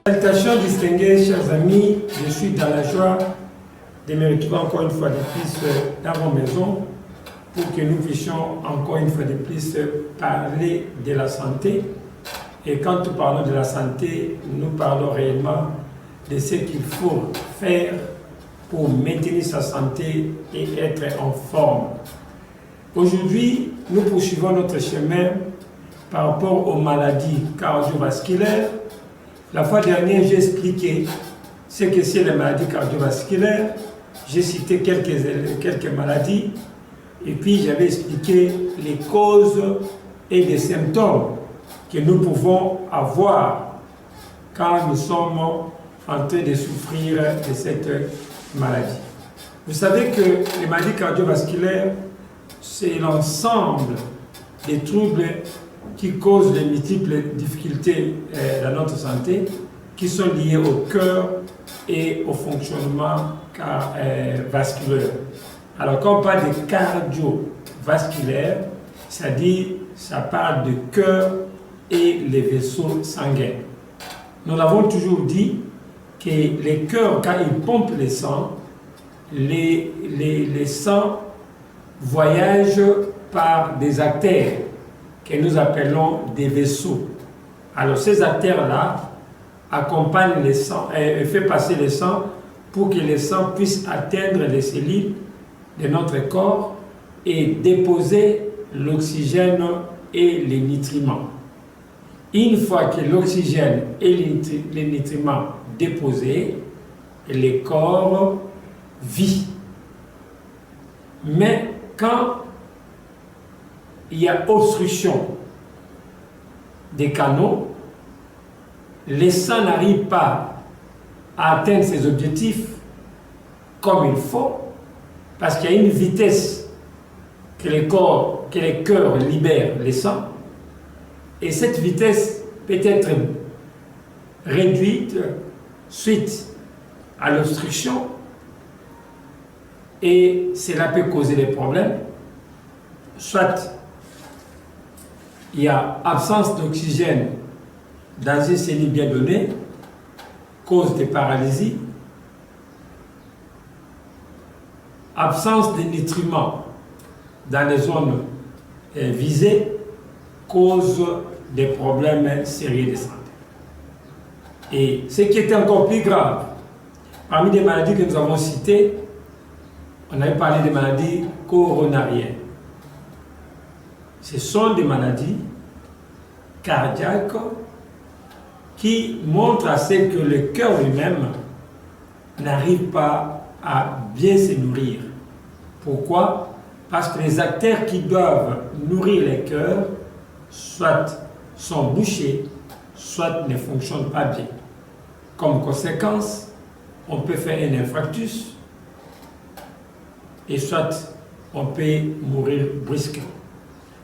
Salutations distinguées, chers amis, je suis dans la joie de me retrouver encore une fois de plus dans vos maisons pour que nous puissions encore une fois de plus parler de la santé. Et quand nous parlons de la santé, nous parlons réellement de ce qu'il faut faire pour maintenir sa santé et être en forme. Aujourd'hui, nous poursuivons notre chemin par rapport aux maladies cardiovasculaires. La fois dernière, j'ai expliqué ce que c'est les maladies cardiovasculaires. J'ai cité quelques maladies et puis j'avais expliqué les causes et les symptômes que nous pouvons avoir quand nous sommes en train de souffrir de cette maladie. Vous savez que les maladies cardiovasculaires, c'est l'ensemble des troubles qui causent de multiples difficultés dans notre santé, qui sont liés au cœur et au fonctionnement vasculaire. Alors quand on parle de cardiovasculaire, c'est-à-dire ça parle de cœur et les vaisseaux sanguins. Nous l'avons toujours dit que les cœurs, quand ils pompent le sang, les sangs voyagent par des artères que nous appelons des vaisseaux. Alors ces artères-là accompagnent le sang, fait passer le sang pour que le sang puisse atteindre les cellules de notre corps et déposer l'oxygène et les nutriments. Une fois que l'oxygène et les nutriments déposés, le corps vit. Mais quand il y a obstruction des canaux, le sang n'arrive pas à atteindre ses objectifs comme il faut, parce qu'il y a une vitesse que le cœur libère le sang, et cette vitesse peut être réduite suite à l'obstruction, et cela peut causer des problèmes. Soit il y a absence d'oxygène dans une cellule bien donnée, cause de paralysie, absence de nutriments dans les zones visées, cause des problèmes sérieux de santé. Et ce qui était encore plus grave, parmi les maladies que nous avons citées, on avait parlé des maladies coronariennes. Ce sont des maladies cardiaques qui montrent à ce que le cœur lui-même n'arrive pas à bien se nourrir. Pourquoi? Parce que les artères qui doivent nourrir le cœur, soit sont bouchées, soit ne fonctionnent pas bien. Comme conséquence, on peut faire un infarctus et soit on peut mourir brusquement.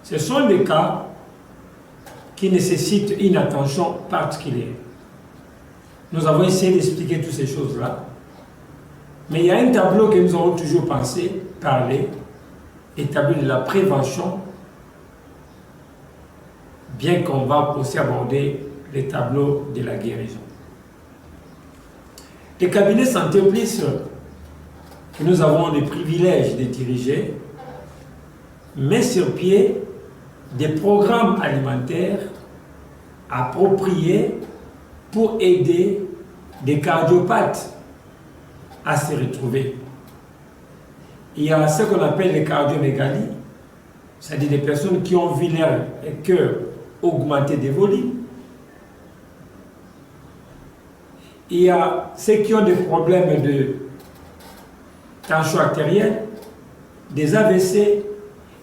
Ce sont des cas qui nécessitent une attention particulière. Nous avons essayé d'expliquer toutes ces choses-là, mais il y a un tableau que nous avons toujours parlé, établi de la prévention, bien qu'on va aussi aborder les tableaux de la guérison. Les cabinets santé plus que nous avons le privilège de diriger met sur pied des programmes alimentaires appropriés pour aider des cardiopathes à se retrouver. Il y a ce qu'on appelle les cardiomégalies, c'est-à-dire des personnes qui ont vu leur cœur augmenter des volumes. Il y a ceux qui ont des problèmes de tension artérielle, des AVC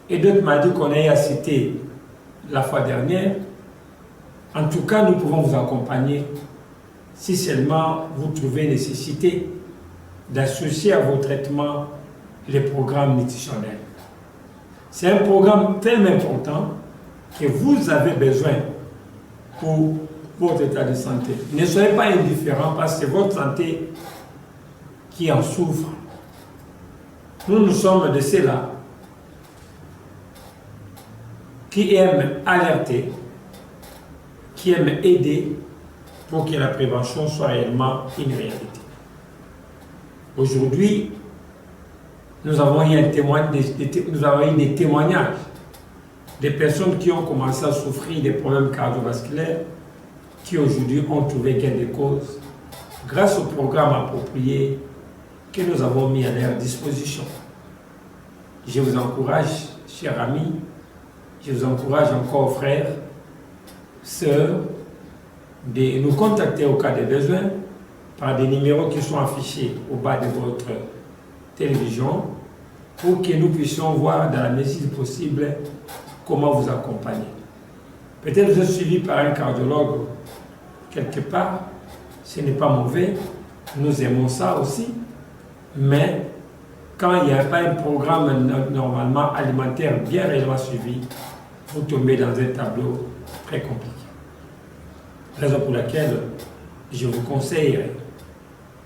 et d'autres maladies qu'on a citées la fois dernière. En tout cas, nous pouvons vous accompagner si seulement vous trouvez nécessité d'associer à vos traitements les programmes nutritionnels. C'est un programme tellement important que vous avez besoin pour votre état de santé. Ne soyez pas indifférents parce que c'est votre santé qui en souffre. Nous sommes de ceux-là qui aiment alerter, qui aiment aider pour que la prévention soit réellement une réalité. Aujourd'hui, nous avons eu des témoignages des personnes qui ont commencé à souffrir des problèmes cardiovasculaires, qui aujourd'hui ont trouvé gain de cause grâce au programme approprié que nous avons mis à leur disposition. Je vous encourage, chers amis, je vous encourage encore, frères, sœurs, de nous contacter au cas de besoin par des numéros qui sont affichés au bas de votre télévision pour que nous puissions voir dans la mesure du possible comment vous accompagner. Peut-être vous êtes suivi par un cardiologue quelque part, ce n'est pas mauvais, nous aimons ça aussi, mais quand il n'y a pas un programme normalement alimentaire bien réellement suivi, vous tombez dans un tableau très compliqué. Raison pour laquelle je vous conseille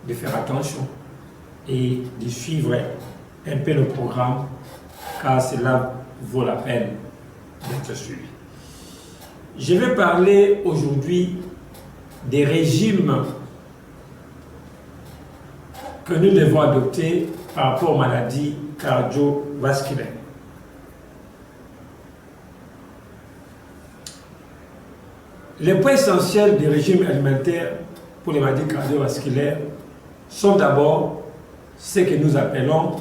de faire attention et de suivre un peu le programme, car cela vaut la peine d'être suivi. Je vais parler aujourd'hui des régimes que nous devons adopter par rapport aux maladies cardiovasculaires. Les points essentiels du régime alimentaire pour les maladies cardiovasculaires sont d'abord ce que nous appelons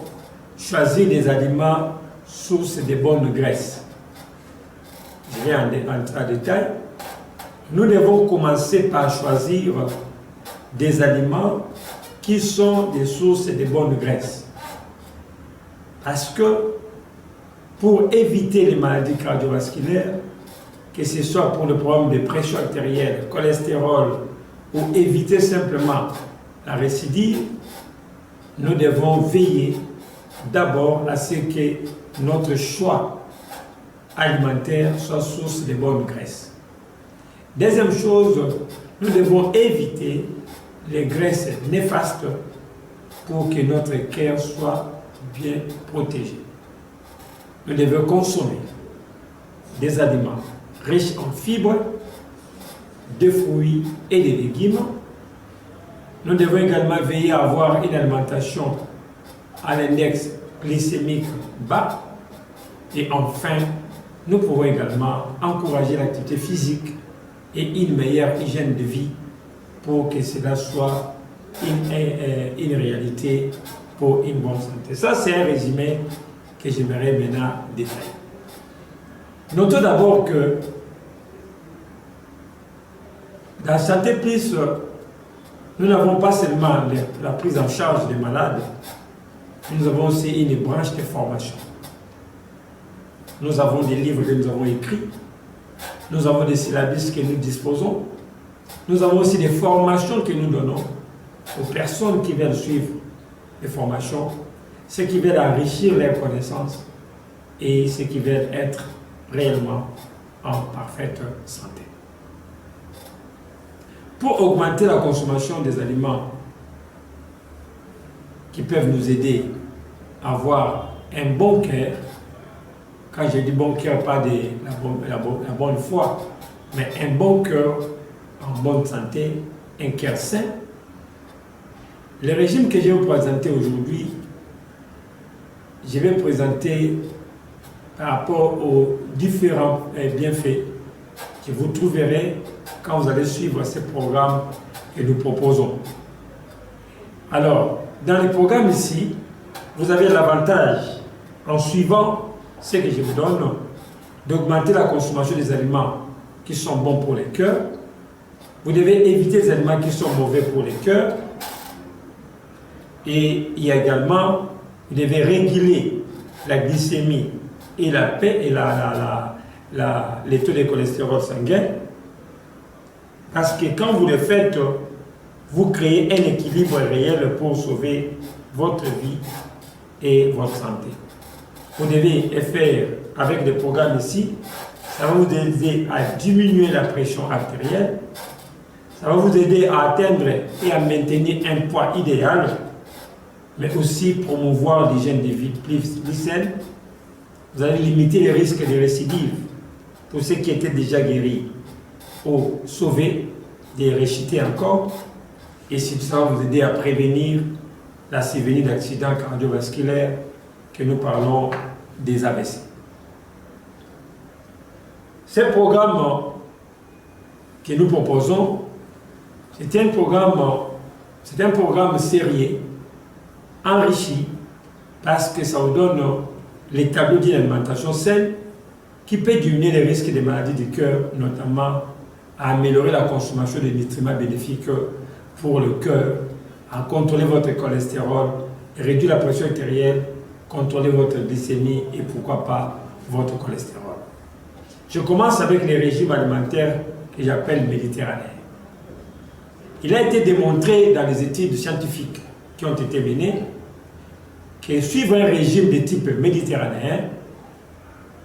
choisir des aliments sources de bonnes graisses. Je vais entrer en détail. Nous devons commencer par choisir des aliments qui sont des sources de bonnes graisses. Parce que pour éviter les maladies cardiovasculaires, que ce soit pour le problème de pression artérielle, cholestérol, ou éviter simplement la récidive, nous devons veiller d'abord à ce que notre choix alimentaire soit source de bonnes graisses. Deuxième chose, nous devons éviter les graisses néfastes pour que notre cœur soit bien protégé. Nous devons consommer des aliments riches en fibres, de fruits et de légumes. Nous devons également veiller à avoir une alimentation à l'index glycémique bas. Et enfin, nous pouvons également encourager l'activité physique et une meilleure hygiène de vie pour que cela soit une réalité pour une bonne santé. Ça, c'est un résumé que j'aimerais maintenant détailler. Notons d'abord que dans Santé Plus, nous n'avons pas seulement la prise en charge des malades, nous avons aussi une branche de formation. Nous avons des livres que nous avons écrits, nous avons des syllabus que nous disposons, nous avons aussi des formations que nous donnons aux personnes qui veulent suivre les formations, ceux qui veulent enrichir leurs connaissances et ceux qui veulent être réellement en parfaite santé. Pour augmenter la consommation des aliments qui peuvent nous aider à avoir un bon cœur, quand je dis bon cœur, pas la bonne foi, mais un bon cœur en bonne santé, un cœur sain, le régime que je vais vous présenter aujourd'hui, je vais présenter par rapport aux différents bienfaits que vous trouverez quand vous allez suivre ces programmes que nous proposons. Alors, dans les programmes ici, vous avez l'avantage, en suivant ce que je vous donne, d'augmenter la consommation des aliments qui sont bons pour les cœurs. Vous devez éviter les aliments qui sont mauvais pour les cœurs. Et il y a également, vous devez réguler la glycémie et la paix et les taux de cholestérol sanguin. Parce que quand vous le faites, vous créez un équilibre réel pour sauver votre vie et votre santé. Vous devez faire avec des programmes ici, ça va vous aider à diminuer la pression artérielle, ça va vous aider à atteindre et à maintenir un poids idéal, mais aussi promouvoir l'hygiène de vie plus saine. Vous allez limiter les risques de récidive pour ceux qui étaient déjà guéris ou sauvés. de réciter encore, et si ça va vous aider à prévenir la survenue d'accidents cardiovasculaires que nous parlons des AVC. Ce programme que nous proposons, c'est un programme sérieux, enrichi, parce que ça vous donne les tableaux d'une alimentation saine qui peut diminuer les risques des maladies du cœur, notamment à améliorer la consommation de nutriments bénéfiques pour le cœur, à contrôler votre cholestérol, réduire la pression artérielle, contrôler votre glycémie et pourquoi pas votre cholestérol. Je commence avec les régimes alimentaires que j'appelle méditerranéens. Il a été démontré dans les études scientifiques qui ont été menées que suivre un régime de type méditerranéen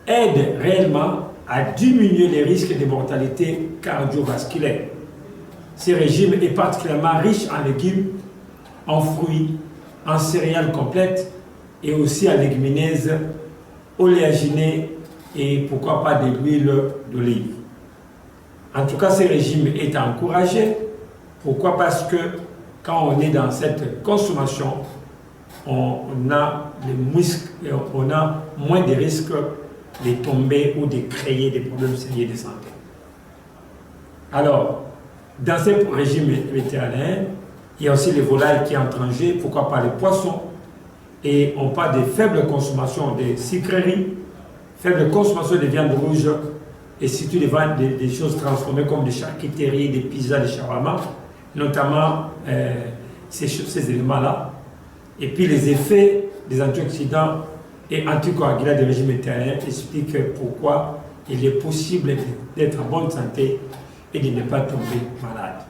aide réellement à diminuer les risques de mortalité cardiovasculaire. Ce régime est particulièrement riche en légumes, en fruits, en céréales complètes et aussi en légumineuses, oléagineux et pourquoi pas de l'huile d'olive. En tout cas, ce régime est encouragé. Pourquoi? Parce que quand on est dans cette consommation, on a moins de risques de tomber ou de créer des problèmes sérieux de santé. Alors, dans ce régime méditerranéen, il y a aussi les volailles qui entrent en jeu, pourquoi pas les poissons, et on parle de faible consommation de sucreries, faible consommation de viande rouge, et surtout des choses transformées comme des charcuteries, des pizzas, des shawarma, notamment ces éléments-là. Et puis les effets des antioxydants et anticoagulants du régime méditerranéen expliquent pourquoi il est possible d'être en bonne santé et de ne pas tomber malade.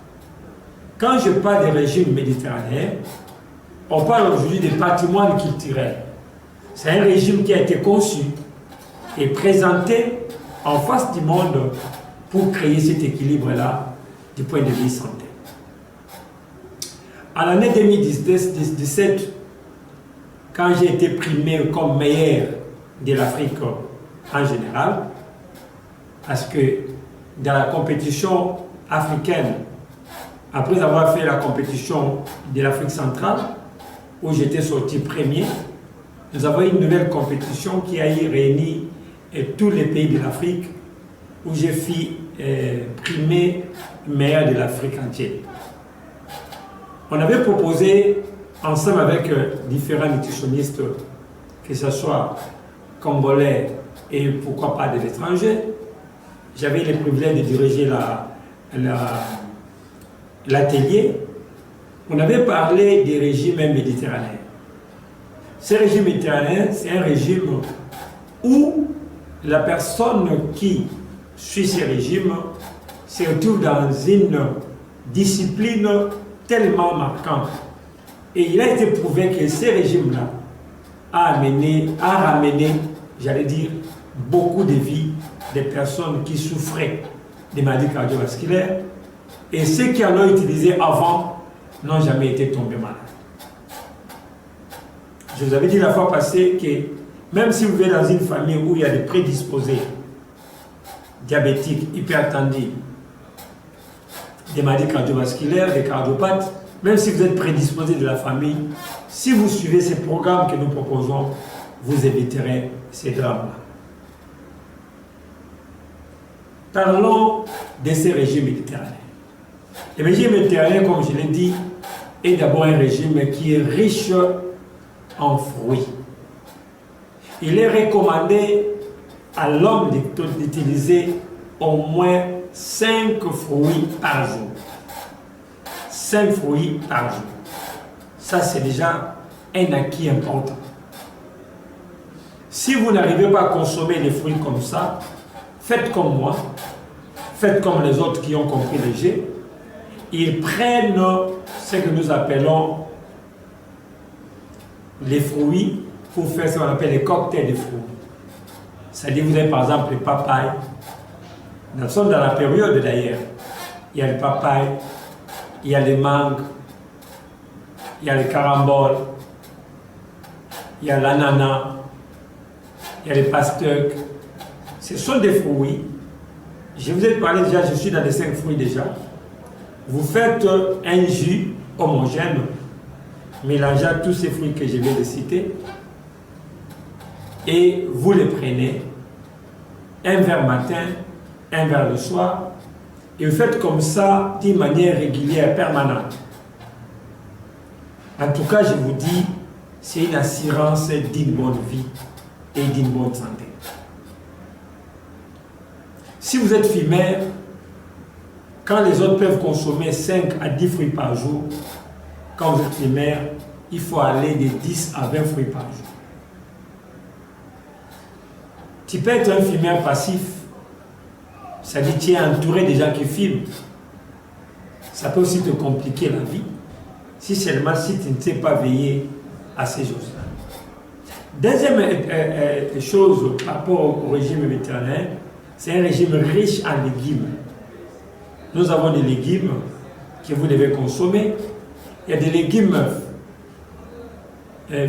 Quand je parle des régimes méditerranéens, on parle aujourd'hui des patrimoines culturels. C'est un régime qui a été conçu et présenté en face du monde pour créer cet équilibre-là du point de vue santé. En l'année 2017, quand j'ai été primé comme meilleur de l'Afrique en général, parce que dans la compétition africaine, après avoir fait la compétition de l'Afrique centrale, où j'étais sorti premier, nous avons une nouvelle compétition qui a réuni tous les pays de l'Afrique, où j'ai fait primé meilleur de l'Afrique entière. On avait proposé, ensemble avec différents nutritionnistes, que ce soit congolais et pourquoi pas de l'étranger, j'avais le privilège de diriger l'atelier. On avait parlé des régimes méditerranéens. Ce régime méditerranéen, c'est un régime où la personne qui suit ce régime se retrouve dans une discipline tellement marquante. Et il a été prouvé que ce régime-là a ramené, j'allais dire, beaucoup de vies des personnes qui souffraient des maladies cardiovasculaires, et ceux qui en ont utilisé avant n'ont jamais été tombés malades. Je vous avais dit la fois passée que même si vous vivez dans une famille où il y a des prédisposés diabétiques, hypertendus, des maladies cardiovasculaires, des cardiopathes, même si vous êtes prédisposé de la famille, si vous suivez ces programmes que nous proposons, vous éviterez ces drames-là. Parlons de ces régimes méditerranéens. Le régime méditerranéen, comme je l'ai dit, est d'abord un régime qui est riche en fruits. Il est recommandé à l'homme d'utiliser au moins 5 fruits par jour. 5 fruits par jour. Ça, c'est déjà un acquis important. Si vous n'arrivez pas à consommer les fruits comme ça, faites comme moi, faites comme les autres qui ont compris le jeu. Ils prennent ce que nous appelons les fruits pour faire ce qu'on appelle les cocktails de fruits. C'est-à-dire, vous avez par exemple les papayes. Nous sommes dans la période d'ailleurs. Il y a les papayes, il y a les mangues, il y a les caramboles, il y a l'ananas, il y a les pastèques. Ce sont des fruits. Je vous ai parlé déjà, je suis dans les 5 fruits déjà. vous faites un jus homogène, mélangeant tous ces fruits que je viens de citer, et vous les prenez, un verre matin, un verre le soir, et vous faites comme ça d'une manière régulière, permanente. En tout cas, je vous dis, c'est une assurance d'une bonne vie et d'une bonne santé. Si vous êtes fumeur, quand les autres peuvent consommer 5 à 10 fruits par jour, quand vous êtes fumeur, il faut aller de 10 à 20 fruits par jour. Tu peux être un fumeur passif, c'est-à-dire que tu es entouré de gens qui fument. Ça peut aussi te compliquer la vie, si seulement si tu ne sais pas veiller à ces choses-là. Deuxième chose par rapport au régime méditerranéen, c'est un régime riche en légumes. Nous avons des légumes que vous devez consommer. Il y a des légumes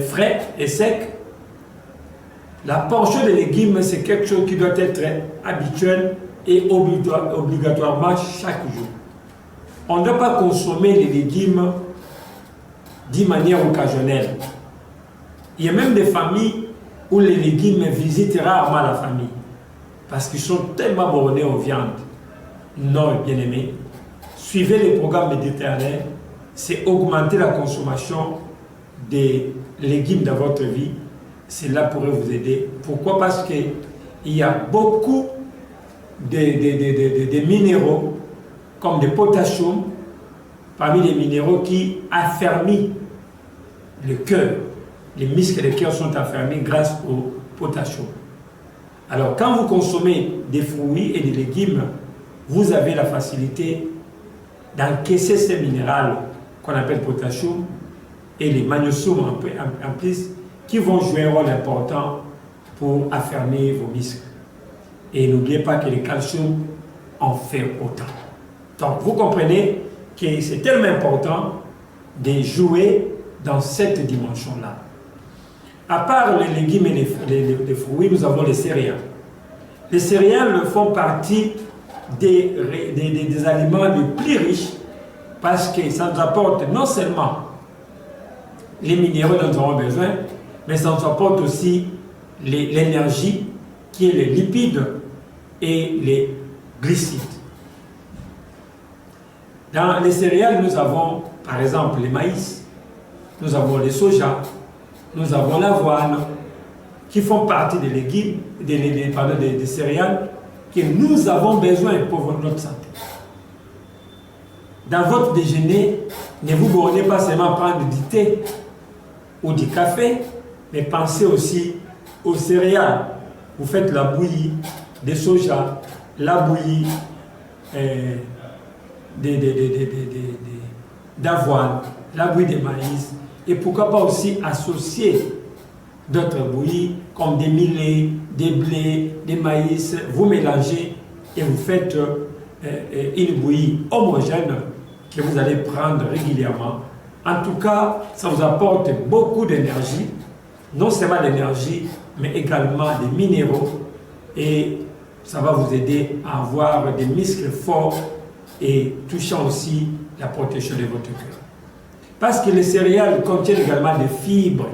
frais et secs. La portion de légumes, c'est quelque chose qui doit être habituel et obligatoirement chaque jour. On ne doit pas consommer les légumes d'une manière occasionnelle. Il y a même des familles où les légumes visitent rarement la famille parce qu'ils sont tellement bornés aux viandes. Non, bien aimé, suivez les programmes méditerranéens, c'est augmenter la consommation des légumes dans votre vie. Cela pourrait vous aider. Pourquoi? Parce qu'il y a beaucoup de minéraux, comme des potassium, parmi les minéraux qui affermissent le cœur. Les muscles du cœur sont affermis grâce au potassium. Alors, quand vous consommez des fruits et des légumes, vous avez la facilité d'encaisser ces minéraux qu'on appelle potassium et les magnésium en plus, qui vont jouer un rôle important pour affermir vos muscles. Et n'oubliez pas que le calcium en fait autant. Donc, vous comprenez que c'est tellement important de jouer dans cette dimension-là. À part les légumes et les fruits, nous avons les céréales. Les céréales font partie des aliments les plus riches parce que ça nous apporte non seulement les minéraux dont nous avons besoin, mais ça nous apporte aussi l'énergie qui est les lipides et les glucides. Dans les céréales, nous avons par exemple les maïs, nous avons les soja, nous avons l'avoine, qui font partie des légumes, des céréales que nous avons besoin pour notre santé. Dans votre déjeuner, ne vous bornez pas seulement à prendre du thé ou du café, mais pensez aussi aux céréales. Vous faites la bouillie des soja, la bouillie d'avoine, la bouillie de maïs, et pourquoi pas aussi associer d'autres bouillies comme des millets, des blés, des maïs. Vous mélangez et vous faites une bouillie homogène que vous allez prendre régulièrement. En tout cas, ça vous apporte beaucoup d'énergie, non seulement d'énergie, mais également des minéraux, et ça va vous aider à avoir des muscles forts et touchant aussi la protection de votre cœur. Parce que les céréales contiennent également des fibres.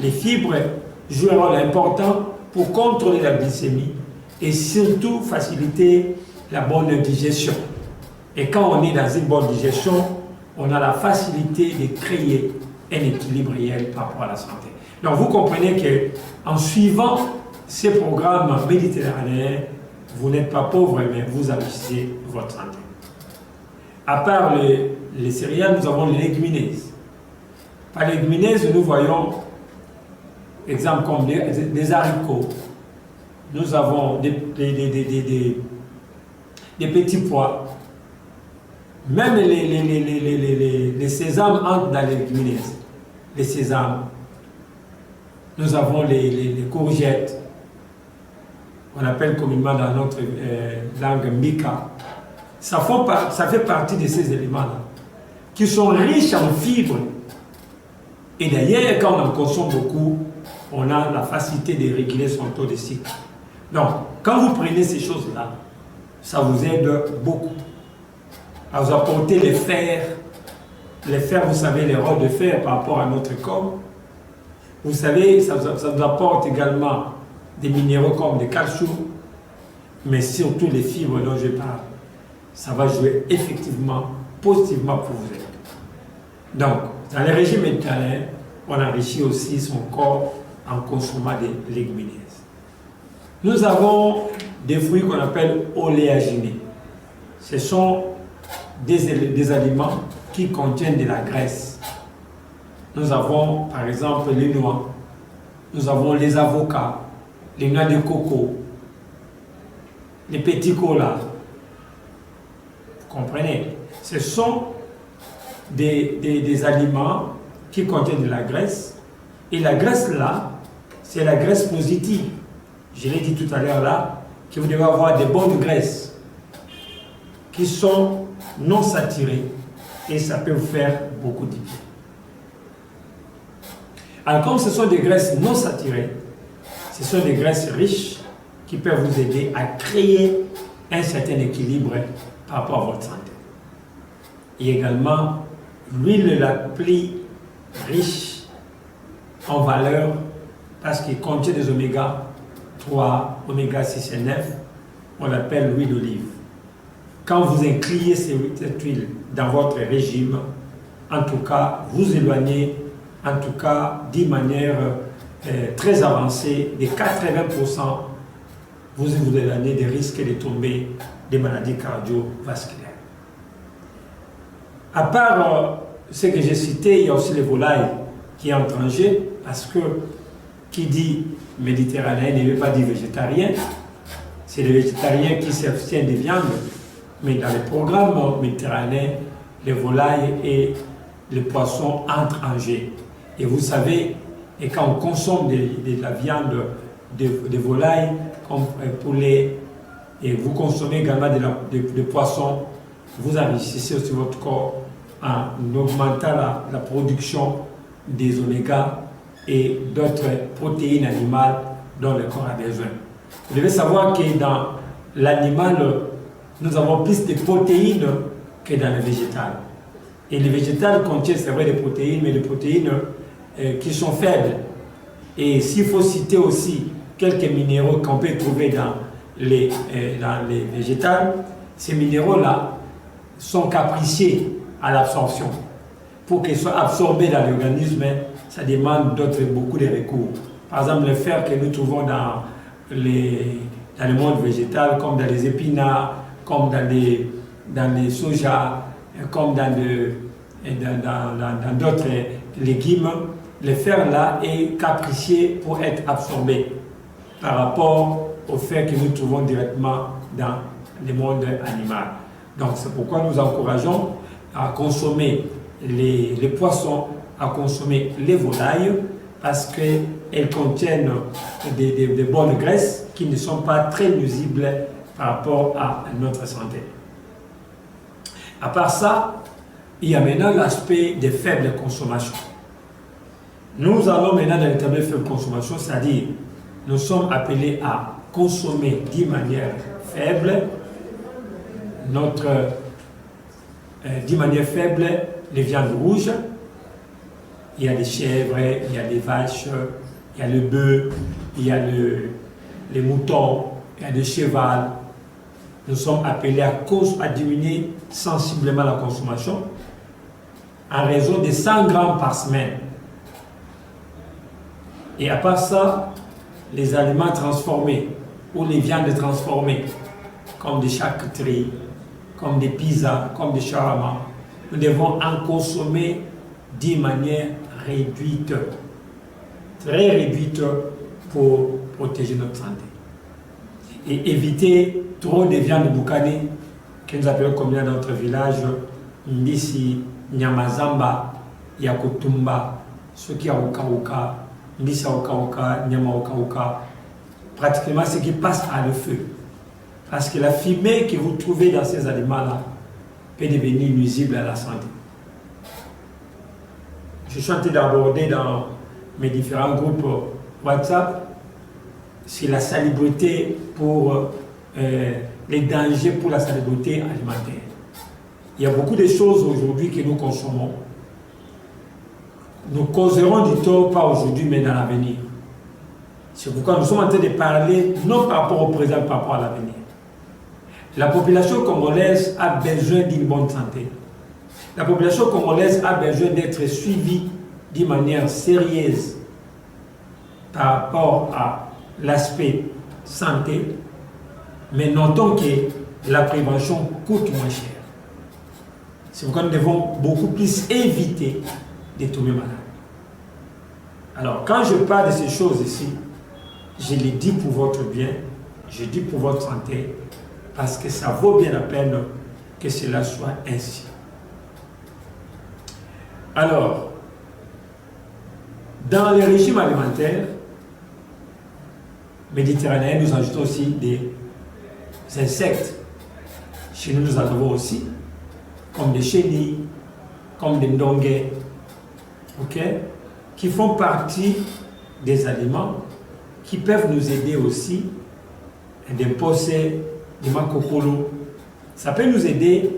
Les fibres jouent un rôle important pour contrôler la glycémie et surtout faciliter la bonne digestion. Et quand on est dans une bonne digestion, on a la facilité de créer un équilibre réel par rapport à la santé. Donc vous comprenez qu'en suivant ces programmes méditerranéens, vous n'êtes pas pauvre, mais vous enrichissez votre santé. À part les céréales, nous avons les légumineuses. Par les légumineuses, nous voyons, exemple comme des haricots. Nous avons des petits pois. Même les sésames entrent dans les légumineuses. Les sésames. Nous avons les courgettes, qu'on appelle communément dans notre langue mica. Ça fait partie de ces éléments-là, qui sont riches en fibres. Et d'ailleurs, quand on en consomme beaucoup, on a la facilité de réguler son taux de sucre. Donc, quand vous prenez ces choses-là, ça vous aide beaucoup. à vous apporter les fers. Les fers, vous savez, les rôles de fer par rapport à notre corps. Vous savez, ça nous apporte également des minéraux comme le calcium, mais surtout les fibres dont je parle. Ça va jouer effectivement, positivement pour vous. Donc, dans les régimes méditerranéens, on enrichit aussi son corps en consommant des légumineuses. Nous avons des fruits qu'on appelle oléagineux. Ce sont des aliments qui contiennent de la graisse. Nous avons par exemple les noix, nous avons les avocats, les noix de coco, les petits colas. Vous comprenez? Ce sont des aliments qui contiennent de la graisse. Et la graisse là, c'est la graisse positive. Je l'ai dit tout à l'heure là, que vous devez avoir des bonnes graisses qui sont non saturées et ça peut vous faire beaucoup de bien. Alors comme ce sont des graisses non saturées, ce sont des graisses riches qui peuvent vous aider à créer un certain équilibre par rapport à votre santé. Et également, l'huile la plus riche en valeur parce qu'il contient des oméga 3, oméga 6 et 9, on l'appelle l'huile d'olive. Quand vous incluez cette huile dans votre régime, en tout cas, vous éloignez, en tout cas, d'une manière très avancée, de 80%, vous éloignez des risques de tomber des maladies cardiovasculaires. À part ce que j'ai cité, il y a aussi les volailles qui entrent en jeu, parce que qui dit méditerranéen ne veut pas dire végétarien. C'est les végétariens qui s'abstiennent des viandes, mais dans les programmes méditerranéens, les volailles et les poissons entrent en jeu. Et vous savez, et quand on consomme de la viande de volaille, comme poulet, et vous consommez également de poissons, vous enrichissez aussi votre corps en augmentant la production des oméga et d'autres protéines animales dont le corps a besoin. Vous devez savoir que dans l'animal, nous avons plus de protéines que dans le végétal. Et le végétal contient, c'est vrai, des protéines, mais des protéines qui sont faibles. Et s'il faut citer aussi quelques minéraux qu'on peut trouver dans les végétales, ces minéraux-là sont capricieux à l'absorption. Pour qu'ils soient absorbés dans l'organisme, ça demande beaucoup de recours. Par exemple, le fer que nous trouvons dans le monde végétal, comme dans les épinards, comme dans les soja, comme dans d'autres légumes, le fer là est capricieux pour être absorbé par rapport au fer que nous trouvons directement dans le monde animal. Donc c'est pourquoi nous encourageons à consommer les poissons, à consommer les volailles, parce qu'elles contiennent des bonnes graisses qui ne sont pas très nuisibles par rapport à notre santé. À part ça, il y a maintenant l'aspect des faibles consommations. Nous allons maintenant dans l'état de faible consommation, c'est-à-dire nous sommes appelés à consommer d'une manière faible les viandes rouges. Il y a des chèvres, il y a des vaches, il y a le bœuf, il y a les moutons, il y a le cheval. Nous sommes appelés à diminuer sensiblement la consommation en raison de 100 grammes par semaine. Et à part ça, les aliments transformés ou les viandes transformées, comme des charcuteries, comme des pizzas, comme des shawarma, nous devons en consommer d'une manière réduite, très réduite pour protéger notre santé. Et éviter trop de viande boucanée, que nous appelons comme dans notre village, Mbisi, Nyamazamba, Yakotumba, ceux qui ont Okauka, Mbisi Okauka, Nyama Okauka, pratiquement ce qui passe à le feu. Parce que la fumée que vous trouvez dans ces aliments-là peut devenir nuisible à la santé. Je suis en train d'aborder dans mes différents groupes WhatsApp sur la salubrité pour les dangers pour la salubrité alimentaire. Il y a beaucoup de choses aujourd'hui que nous consommons. Nous causerons du tort, pas aujourd'hui, mais dans l'avenir. C'est pourquoi nous sommes en train de parler, non par rapport au présent, par rapport à l'avenir. La population congolaise a besoin d'une bonne santé. La population congolaise a besoin d'être suivie d'une manière sérieuse par rapport à l'aspect santé, mais notons que la prévention coûte moins cher. C'est pourquoi nous devons beaucoup plus éviter de tomber malade. Alors, quand je parle de ces choses ici, je les dis pour votre bien, je dis pour votre santé, parce que ça vaut bien la peine que cela soit ainsi. Alors, dans les régimes alimentaires méditerranéens, nous ajoutons aussi des insectes. Chez nous, nous en avons aussi, comme des chenilles, comme des ndongués, qui font partie des aliments qui peuvent nous aider aussi, des possés, des makokolo. Ça peut nous aider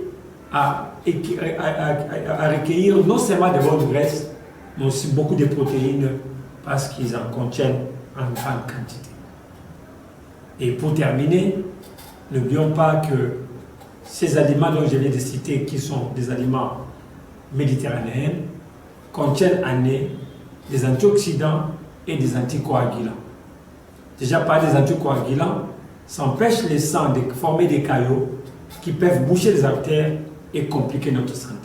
à recueillir non seulement de bonnes graisses, mais aussi beaucoup de protéines parce qu'ils en contiennent en grande quantité. Et pour terminer, n'oublions pas que ces aliments dont je viens de citer, qui sont des aliments méditerranéens, contiennent en eux des antioxydants et des anticoagulants. Déjà, par des anticoagulants, ça empêche les sangs de former des caillots qui peuvent boucher les artères et compliquer notre santé.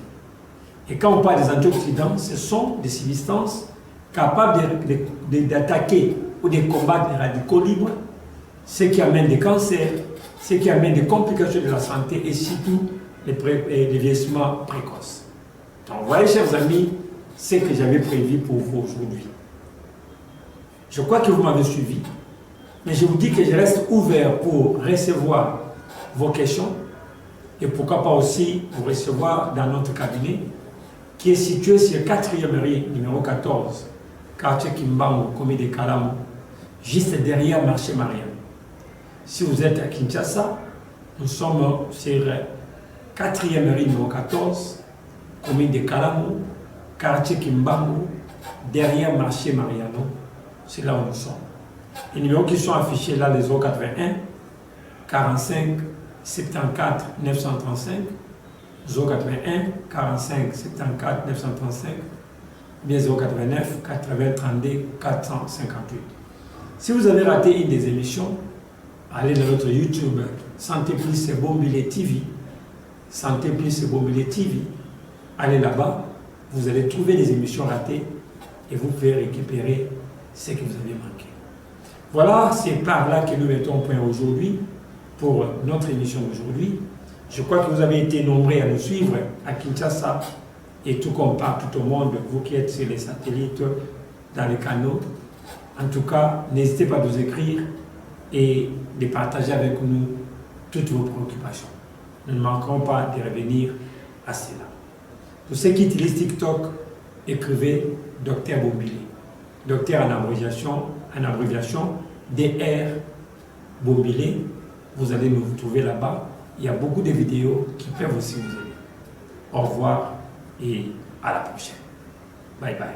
Et quand on parle des antioxydants, ce sont des substances capables d'attaquer ou de combattre les radicaux libres, ce qui amène des cancers, ce qui amène des complications de la santé et surtout les vieillissements précoces. Donc, vous voyez, chers amis, ce que j'avais prévu pour vous aujourd'hui. Je crois que vous m'avez suivi, mais je vous dis que je reste ouvert pour recevoir vos questions et pourquoi pas aussi vous recevoir dans notre cabinet qui est situé sur 4e rue, numéro 14, quartier Kimbangu, commune de Kalamu, juste derrière marché Mariam. Si vous êtes à Kinshasa, nous sommes sur 4e rue, numéro 14, commune de Kalamu, quartier Kimbangu, derrière marché Mariano. C'est là où nous sommes. Les numéros qui sont affichés là, les 081 45 74 935, 081 45 74 935, bien 089 80 32 458. Si vous avez raté une des émissions, allez dans notre YouTube Santé Plus et Bombile TV. Santé Plus et Bombile TV. Allez là-bas, vous allez trouver les émissions ratées et vous pouvez récupérer ce que vous avez manqué. Voilà, c'est par là que nous mettons au point aujourd'hui pour notre émission d'aujourd'hui. Je crois que vous avez été nombreux à nous suivre à Kinshasa et tout comme partout au monde, vous qui êtes sur les satellites, dans les canaux. En tout cas, n'hésitez pas à nous écrire et de partager avec nous toutes vos préoccupations. Nous ne manquerons pas de revenir à cela. Pour ceux qui utilisent TikTok, écrivez Docteur Bombile. Docteur en abréviation, DR Bombile. Vous allez nous trouver là-bas. Il y a beaucoup de vidéos qui peuvent aussi vous aider. Au revoir et à la prochaine. Bye bye.